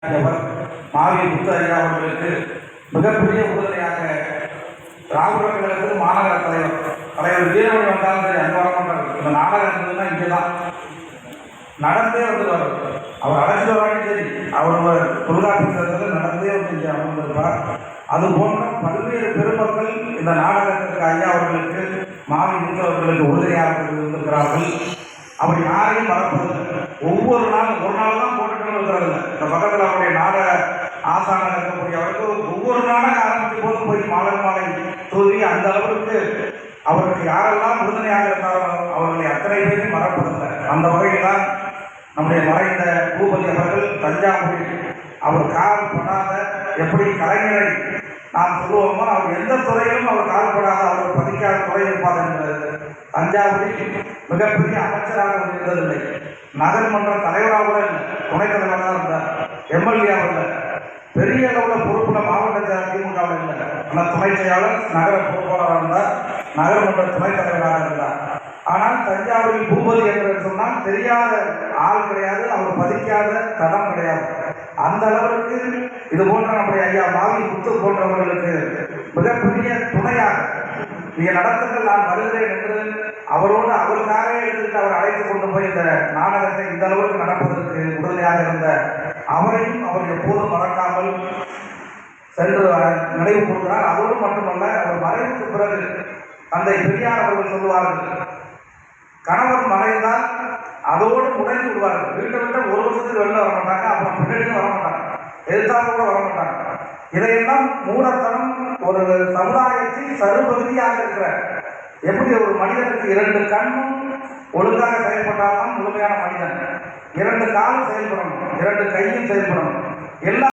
மாவி முத்தையா அவர்களுக்கு மிகப்பெரிய உறுதுணையாக ராகுல கழகத்தில் மாநகர தலைவர் வீரமணி வந்தாலும் சரி அன்பாக இந்த நாடகம் இருந்ததுன்னா இங்கே தான் நடந்தே வந்துடுவார். அவர் அழைச்சிட்டு வராங்க சரி, அவர் தொல்காப்பு சேர்ந்தது நடந்தே வந்து இங்கே அமர்ந்திருப்பார். அது போன்ற பல்வேறு பெருமக்கள் இந்த நாடகத்திற்கு ஐயா அவர்களுக்கு மாவி முத்தவர்களுக்கு உறுதுணையாக இருந்திருக்கிறார்கள். அப்படி யாரையும் மறப்பதில்லை. ஒவ்வொரு நாளும் ஒரு நாள் தான் போட்டுட்டு இருக்கிறது. இந்த பக்கத்தில் அவருடைய நாடக ஆசானம் இருக்கக்கூடியவருக்கு ஒவ்வொரு நாடகம் ஆரம்பிக்கும் போது போய் மாலை தூவி அந்த அளவுக்கு அவருக்கு யாரெல்லாம் உறுதுணையாக இருந்தாரோ அவர்களை அத்தனை பேரும் மறப்பதில்லை. அந்த வகையில் தான் நம்முடைய மறைந்த பூபதி அவர்கள் தஞ்சாவூரில் அவர் கால் படாத எப்படி கலைஞரை நாம் சொல்லுவோமோ அவர் எந்த துறையிலும் அவர் கால்படாத அவர் பதிக்காத துறை இருப்பார் என்கிறது. தஞ்சாவூரில் மிகப்பெரிய அமைச்சராக இருந்ததில்லை, நகர்மன்ற தலைவராக கூட இல்லை, துணைத் தலைவராக இருந்தார், எம்எல்ஏ இல்லை, பெரிய அளவில் பொறுப்புள்ள மாவட்ட திமுகவில் இல்லை, ஆனால் துணை செயலாளர் நகர பொறுப்பாளராக இருந்தார், நகர்மன்ற துணைத் தலைவராக இருந்தார். ஆனால் தஞ்சாவூரில் பூபதி என்று சொன்னால் தெரியாத ஆள் கிடையாது, அவர் பதிக்காத தடம் கிடையாது. அந்த அளவிற்கு இது போன்ற நம்முடைய ஐயா மாவி முத்து போன்றவர்களுக்கு மிகப்பெரிய துணையாக நீங்கள் நடத்துங்கள் நான் வருகிறேன் என்று அவரோடு அவருக்காக எடுத்துட்டு அவர் அழைத்து கொண்டு போய் இந்த நாடகத்தை இந்த அளவுக்கு நடப்பதற்கு உறுதுணையாக இருந்த அவரையும் அவர் எப்போதும் மறக்காமல் சென்று நினைவு கூறுகிறார். அதோடு மட்டுமல்ல, அவர் மறைவுக்கு பிறகு தந்தை பெரியார் அவர்கள் சொல்லுவார்கள், கணவன் மறைந்தால் அதோடு முடைந்து விடுவார்கள். வீட்டை விட்டு ஒரு வருஷத்துக்கு வெளில வர மாட்டாங்க, அப்புறம் பின்னாடியும் வர மாட்டாங்க, எதிர்த்தாலும் கூட வர மாட்டாங்க. இதையெல்லாம் மூடத்தனம் ஒரு சமுதாயத்தில் சருபகுதியாக இருக்கிற எப்படி ஒரு மனிதனுக்கு 2 கண்ணும் ஒழுங்காக செயல்பட்டால்தான் முழுமையான மனிதன், 2 காலும் செயல்படணும், 2 கையும் செயல்படணும், எல்லா